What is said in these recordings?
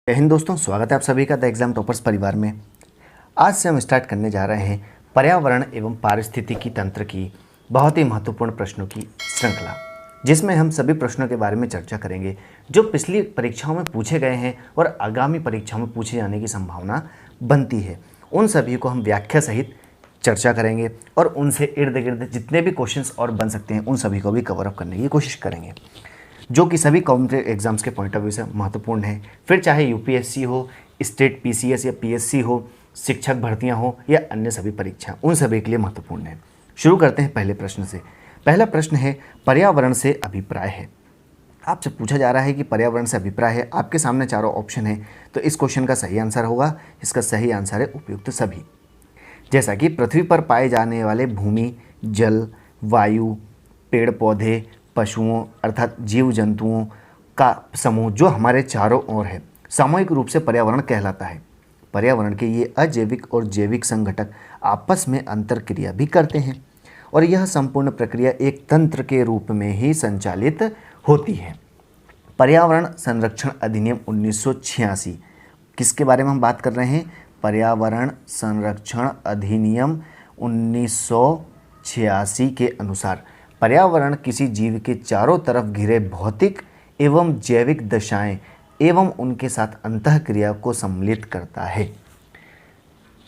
जय हिंद दोस्तों, स्वागत है आप सभी का द एग्जाम टॉपर्स परिवार में। आज से हम स्टार्ट करने जा रहे हैं पर्यावरण एवं पारिस्थितिकी तंत्र की बहुत ही महत्वपूर्ण प्रश्नों की श्रृंखला, जिसमें हम सभी प्रश्नों के बारे में चर्चा करेंगे जो पिछली परीक्षाओं में पूछे गए हैं और आगामी परीक्षाओं में पूछे जाने की संभावना बनती है। उन सभी को हम व्याख्या सहित चर्चा करेंगे और उनसे इर्द गिर्द जितने भी क्वेश्चंस और बन सकते हैं उन सभी को भी कवर अप करने की कोशिश करेंगे, जो कि सभी कॉम्पिटेटिव एग्जाम्स के पॉइंट ऑफ व्यू से महत्वपूर्ण है। फिर चाहे यूपीएससी हो, स्टेट पीसीएस या पीएससी हो, शिक्षक भर्तियां हो या अन्य सभी परीक्षा, उन सभी के लिए महत्वपूर्ण है। शुरू करते हैं पहले प्रश्न से। पहला प्रश्न है पर्यावरण से अभिप्राय है। आपसे पूछा जा रहा है कि पर्यावरण से अभिप्राय है। आपके सामने चारों ऑप्शन है, तो इस क्वेश्चन का सही आंसर होगा, इसका सही आंसर है उपयुक्त सभी। जैसा कि पृथ्वी पर पाए जाने वाले भूमि, जल, वायु, पेड़ पौधे, पशुओं अर्थात जीव जंतुओं का समूह जो हमारे चारों ओर है, सामूहिक रूप से पर्यावरण कहलाता है। पर्यावरण के ये अजैविक और जैविक संघटक आपस में अंतरक्रिया भी करते हैं और यह संपूर्ण प्रक्रिया एक तंत्र के रूप में ही संचालित होती है। पर्यावरण संरक्षण अधिनियम 1986, किसके बारे में हम बात कर रहे हैं? पर्यावरण संरक्षण अधिनियम 1986 के अनुसार पर्यावरण किसी जीव के चारों तरफ घिरे भौतिक एवं जैविक दशाएं एवं उनके साथ अंतःक्रिया को सम्मिलित करता है।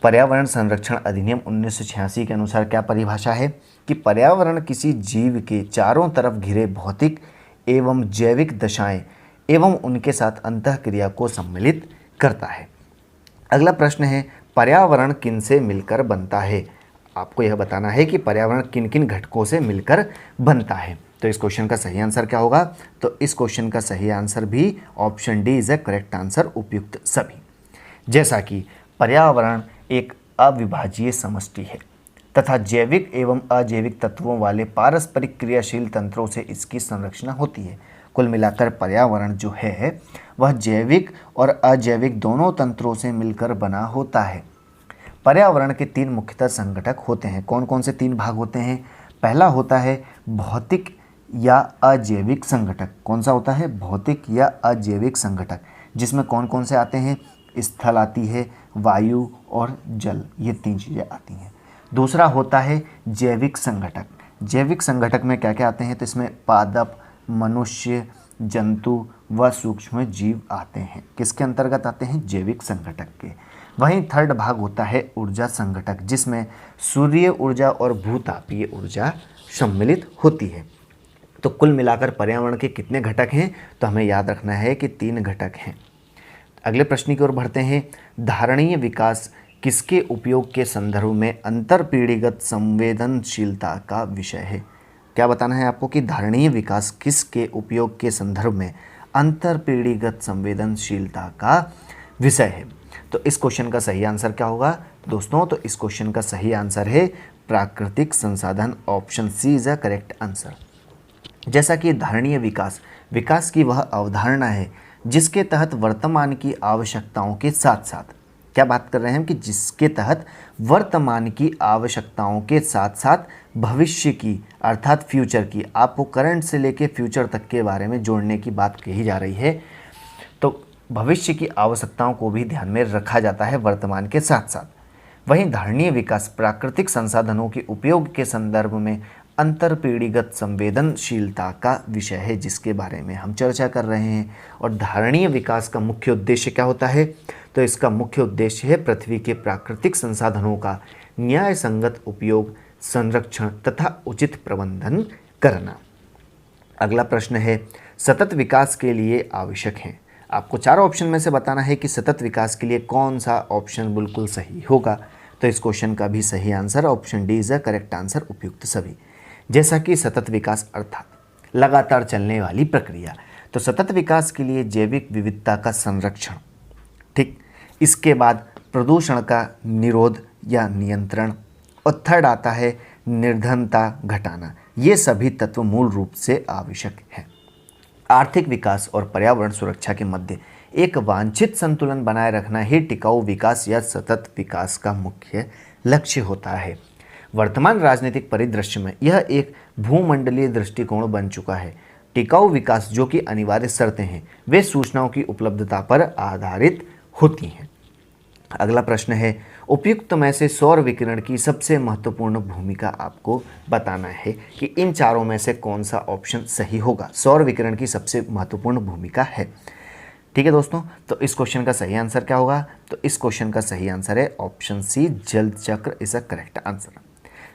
पर्यावरण संरक्षण अधिनियम 1986 के अनुसार क्या परिभाषा है कि पर्यावरण किसी जीव के चारों तरफ घिरे भौतिक एवं जैविक दशाएं एवं उनके साथ अंतःक्रिया को सम्मिलित करता है। अगला प्रश्न है पर्यावरण किनसे मिलकर बनता है। आपको यह बताना है कि पर्यावरण किन किन घटकों से मिलकर बनता है। तो इस क्वेश्चन का सही आंसर क्या होगा? तो इस क्वेश्चन का सही आंसर भी option D is A correct answer, उपयुक्त सभी। जैसा कि पर्यावरण एक अविभाज्य समष्टि है तथा जैविक एवं अजैविक तत्वों वाले पारस्परिक क्रियाशील तंत्रों से इसकी संरचना होती है। कुल मिलाकर पर्यावरण जो है वह जैविक और अजैविक दोनों तंत्रों से मिलकर बना होता है। पर्यावरण के तीन मुख्यतः संघटक होते हैं। कौन कौन से तीन भाग होते हैं? पहला होता है भौतिक या अजैविक संघटक। कौन सा होता है? भौतिक या अजैविक संघटक, जिसमें कौन कौन से आते हैं? स्थल आती है, वायु और जल, ये तीन चीज़ें आती हैं। दूसरा होता है जैविक संघटक। जैविक संघटक में क्या क्या आते हैं? तो इसमें पादप, मनुष्य, जंतु व सूक्ष्म जीव आते हैं। किसके अंतर्गत आते हैं? जैविक संघटक के। वहीं थर्ड भाग होता है ऊर्जा संघटक, जिसमें सूर्य ऊर्जा और भूतापीय ऊर्जा सम्मिलित होती है। तो कुल मिलाकर पर्यावरण के कितने घटक हैं? तो हमें याद रखना है कि तीन घटक हैं। अगले प्रश्न की ओर बढ़ते हैं। धारणीय विकास किसके उपयोग के संदर्भ में अंतरपीढ़ीगत संवेदनशीलता का विषय है? क्या बताना है आपको कि धारणीय विकास किसके उपयोग के संदर्भ में अंतरपीढ़ीगत संवेदनशीलता का विषय है? तो इस क्वेश्चन का सही आंसर क्या होगा दोस्तों? तो इस क्वेश्चन का सही आंसर है प्राकृतिक संसाधन, option C is a correct answer. जैसा कि धारणीय विकास, विकास की वह अवधारणा है जिसके तहत वर्तमान की आवश्यकताओं के साथ साथ, क्या बात कर रहे हैं हम कि जिसके तहत वर्तमान की आवश्यकताओं के साथ साथ भविष्य की अर्थात फ्यूचर की, आपको करंट से लेके फ्यूचर तक के बारे में जोड़ने की बात कही जा रही है। तो भविष्य की आवश्यकताओं को भी ध्यान में रखा जाता है वर्तमान के साथ साथ। वहीं धारणीय विकास प्राकृतिक संसाधनों के उपयोग के संदर्भ में अंतरपीढ़ीगत संवेदनशीलता का विषय है, जिसके बारे में हम चर्चा कर रहे हैं। और धारणीय विकास का मुख्य उद्देश्य क्या होता है? तो इसका मुख्य उद्देश्य है पृथ्वी के प्राकृतिक संसाधनों का न्याय संगत उपयोग, संरक्षण तथा उचित प्रबंधन करना। अगला प्रश्न है सतत विकास के लिए आवश्यक है। आपको चारों ऑप्शन में से बताना है कि सतत विकास के लिए कौन सा ऑप्शन बिल्कुल सही होगा। तो इस क्वेश्चन का भी सही answer option D is a correct answer, उपयुक्त सभी। जैसा कि सतत विकास अर्थात लगातार चलने वाली प्रक्रिया, तो सतत विकास के लिए जैविक विविधता का संरक्षण, ठीक, इसके बाद प्रदूषण का निरोध या नियंत्रण, और थर्ड आता है निर्धनता घटाना। ये सभी तत्व मूल रूप से आवश्यक हैं। आर्थिक विकास और पर्यावरण सुरक्षा के मध्य एक वांछित संतुलन बनाए रखना ही टिकाऊ विकास या सतत विकास का मुख्य लक्ष्य होता है। वर्तमान राजनीतिक परिदृश्य में यह एक भूमंडलीय दृष्टिकोण बन चुका है। टिकाऊ विकास जो कि अनिवार्य शर्तें हैं वे सूचनाओं की उपलब्धता पर आधारित होती हैं। अगला प्रश्न है, उपयुक्त में से सौर विकिरण की सबसे महत्वपूर्ण भूमिका आपको बताना है कि इन चारों में से कौन सा ऑप्शन सही होगा। सौर विकिरण की सबसे महत्वपूर्ण भूमिका है। ठीक है दोस्तों, तो इस क्वेश्चन का सही आंसर क्या होगा? तो इस क्वेश्चन का सही आंसर है ऑप्शन सी, जल चक्र इज अ करेक्ट आंसर।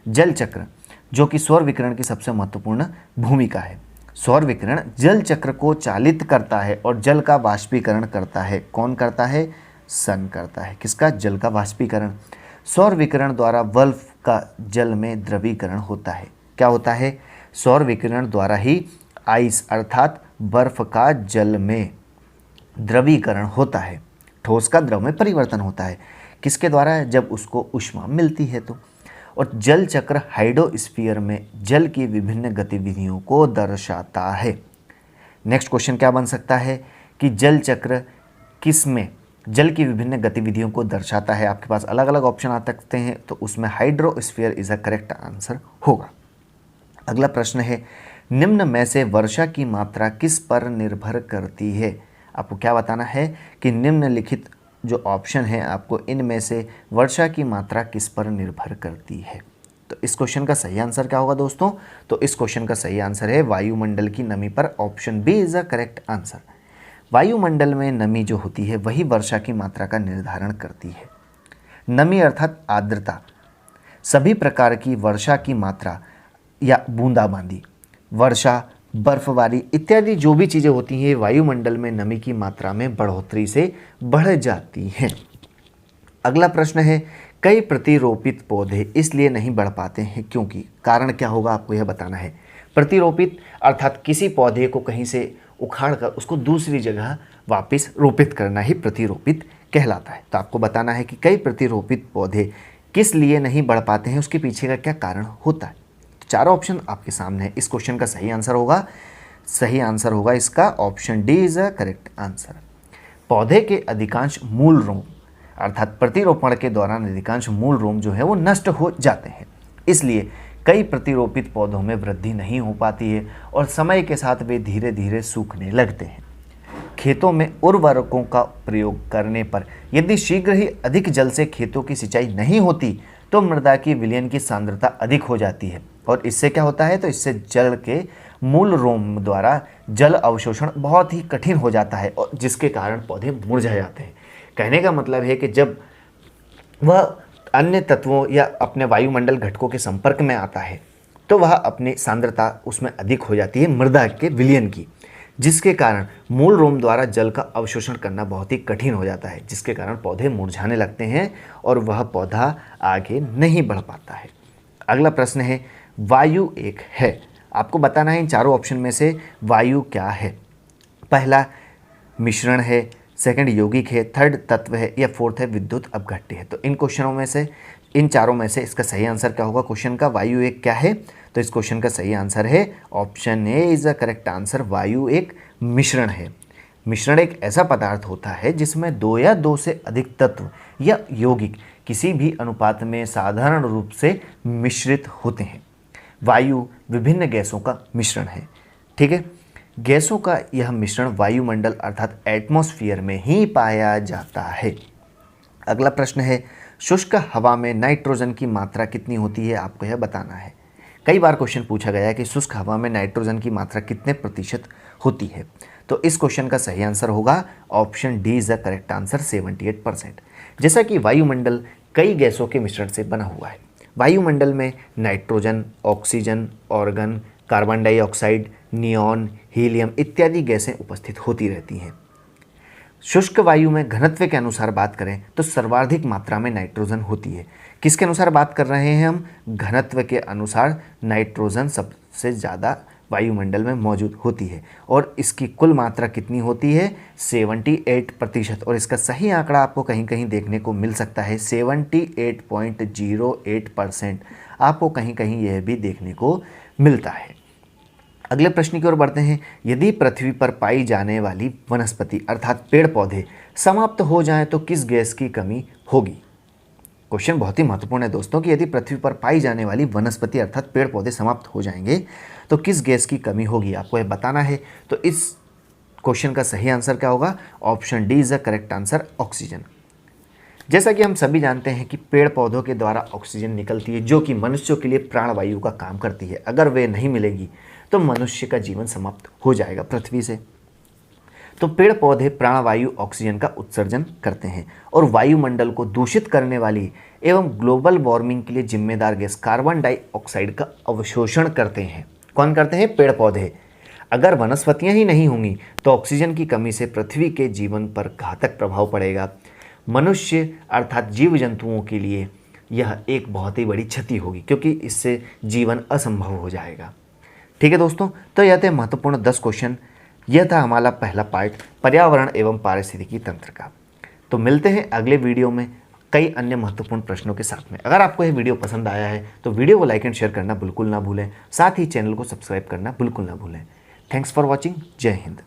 जल चक्र जो कि सौर विकिरण की सबसे महत्वपूर्ण भूमिका है। सौर विकिरण जल चक्र को चालित करता है और जल का वाष्पीकरण करता है। कौन करता है? सन करता है। किसका? जल का वाष्पीकरण। सौर विकिरण द्वारा बर्फ का जल में द्रवीकरण होता है। क्या होता है? सौर विकिरण द्वारा ही आइस अर्थात बर्फ का जल में द्रवीकरण होता है। ठोस का द्रव में परिवर्तन होता है। किसके द्वारा? जब उसको ऊष्मा मिलती है तो। और जल चक्र हाइड्रोस्फीयर में जल की विभिन्न गतिविधियों को दर्शाता है। नेक्स्ट क्वेश्चन क्या बन सकता है कि जल चक्र किस में जल की विभिन्न गतिविधियों को दर्शाता है? आपके पास अलग अलग ऑप्शन आ सकते हैं, तो उसमें hydrosphere is a correct answer होगा। अगला प्रश्न है, निम्न में से वर्षा की मात्रा किस पर निर्भर करती है? आपको क्या बताना है कि निम्नलिखित जो ऑप्शन है आपको इनमें से वर्षा की मात्रा किस पर निर्भर करती है। तो इस क्वेश्चन का सही आंसर क्या होगा दोस्तों? तो इस क्वेश्चन का सही आंसर है वायुमंडल की नमी पर। Option B is a correct answer. वायुमंडल में नमी जो होती है वही वर्षा की मात्रा का निर्धारण करती है। नमी अर्थात आर्द्रता, सभी प्रकार की वर्षा की मात्रा या बूंदाबांदी, वर्षा, बर्फबारी इत्यादि जो भी चीज़ें होती हैं वायुमंडल में नमी की मात्रा में बढ़ोतरी से बढ़ जाती हैं। अगला प्रश्न है, कई प्रतिरोपित पौधे इसलिए नहीं बढ़ पाते हैं क्योंकि? कारण क्या होगा आपको यह बताना है। प्रतिरोपित अर्थात किसी पौधे को कहीं से उखाड़ कर उसको दूसरी जगह वापस रोपित करना ही प्रतिरोपित कहलाता है। तो आपको बताना है कि कई प्रतिरोपित पौधे किस लिए नहीं बढ़ पाते हैं, उसके पीछे का क्या कारण होता है। चारों ऑप्शन आपके सामने है। इस क्वेश्चन का सही आंसर होगा इसका option D is a correct answer. पौधे के अधिकांश मूल रोम अर्थात प्रतिरोपण के दौरान अधिकांश मूल रोम जो है वो नष्ट हो जाते हैं, इसलिए कई प्रतिरोपित पौधों में वृद्धि नहीं हो पाती है और समय के साथ वे धीरे धीरे सूखने लगते हैं। खेतों में उर्वरकों का प्रयोग करने पर यदि शीघ्र ही अधिक जल से खेतों की सिंचाई नहीं होती तो मृदा की विलयन की सांद्रता अधिक हो जाती है और इससे क्या होता है? तो इससे जल के मूल रोम द्वारा जल अवशोषण बहुत ही कठिन हो जाता है और जिसके कारण पौधे मुरझा जाते हैं। कहने का मतलब है कि जब वह अन्य तत्वों या अपने वायुमंडल घटकों के संपर्क में आता है तो वह अपनी सांद्रता उसमें अधिक हो जाती है मृदा के विलयन की, जिसके कारण मूल रोम द्वारा जल का अवशोषण करना बहुत ही कठिन हो जाता है, जिसके कारण पौधे मुरझाने लगते हैं और वह पौधा आगे नहीं बढ़ पाता है। अगला प्रश्न है, वायु एक है। आपको बताना है इन चारों ऑप्शन में से वायु क्या है। पहला मिश्रण है, सेकंड यौगिक है, थर्ड तत्व है या फोर्थ है विद्युत अपघट्य है। तो इन क्वेश्चनों में से इन चारों में से इसका सही आंसर क्या होगा? क्वेश्चन का वायु एक क्या है? तो इस क्वेश्चन का सही आंसर है option A is a correct answer. वायु एक मिश्रण है। मिश्रण एक ऐसा पदार्थ होता है जिसमें दो या दो से अधिक तत्व या यौगिक किसी भी अनुपात में साधारण रूप से मिश्रित होते हैं। वायु विभिन्न गैसों का मिश्रण है। ठीक है, गैसों का यह मिश्रण वायुमंडल अर्थात एटमॉस्फेयर में ही पाया जाता है। अगला प्रश्न है, शुष्क हवा में नाइट्रोजन की मात्रा कितनी होती है? आपको यह बताना है। कई बार क्वेश्चन पूछा गया है कि शुष्क हवा में नाइट्रोजन की मात्रा कितने प्रतिशत होती है। तो इस क्वेश्चन का सही आंसर होगा option D is the correct answer, 78%। जैसा कि वायुमंडल कई गैसों के मिश्रण से बना हुआ है। वायुमंडल में nitrogen, oxygen, organ, carbon dioxide, neon, helium इत्यादि गैसें उपस्थित होती रहती हैं। शुष्क वायु में घनत्व के अनुसार बात करें तो सर्वाधिक मात्रा में नाइट्रोजन होती है। किसके अनुसार बात कर रहे हैं हम? घनत्व के अनुसार नाइट्रोजन सबसे ज़्यादा वायुमंडल में मौजूद होती है और इसकी कुल मात्रा कितनी होती है? 78%। और इसका सही आंकड़ा आपको कहीं कहीं देखने को मिल सकता है, 78.08% आपको कहीं कहीं यह भी देखने को मिलता है। अगले प्रश्न की ओर बढ़ते हैं। यदि पृथ्वी पर पाई जाने वाली वनस्पति अर्थात पेड़ पौधे समाप्त हो जाएं तो किस गैस की कमी होगी? क्वेश्चन बहुत ही महत्वपूर्ण है दोस्तों कि यदि पृथ्वी पर पाई जाने वाली वनस्पति अर्थात पेड़ पौधे समाप्त हो जाएंगे तो किस गैस की कमी होगी, आपको यह बताना है। तो इस क्वेश्चन का सही आंसर क्या होगा? Option D is the correct answer, oxygen. जैसा कि हम सभी जानते हैं कि पेड़ पौधों के द्वारा ऑक्सीजन निकलती है जो कि मनुष्यों के लिए प्राणवायु का काम करती है। अगर वे नहीं मिलेगी तो मनुष्य का जीवन समाप्त हो जाएगा पृथ्वी से। तो पेड़ पौधे प्राणवायु ऑक्सीजन का उत्सर्जन करते हैं और वायुमंडल को दूषित करने वाली एवं ग्लोबल वार्मिंग के लिए जिम्मेदार गैस कार्बन डाइऑक्साइड का अवशोषण करते हैं। कौन करते हैं? पेड़ पौधे। अगर वनस्पतियां ही नहीं होंगी तो ऑक्सीजन की कमी से पृथ्वी के जीवन पर घातक प्रभाव पड़ेगा। मनुष्य अर्थात जीव जंतुओं के लिए यह एक बहुत ही बड़ी क्षति होगी क्योंकि इससे जीवन असंभव हो जाएगा। ठीक है दोस्तों, तो यह थे महत्वपूर्ण 10 क्वेश्चन। यह था हमारा पहला पार्ट पर्यावरण एवं पारिस्थितिकी तंत्र का। तो मिलते हैं अगले वीडियो में कई अन्य महत्वपूर्ण प्रश्नों के साथ में। अगर आपको यह वीडियो पसंद आया है तो वीडियो को लाइक एंड शेयर करना बिल्कुल ना भूलें, साथ ही चैनल को सब्सक्राइब करना बिल्कुल ना भूलें। Thanks for watching. जय हिंद।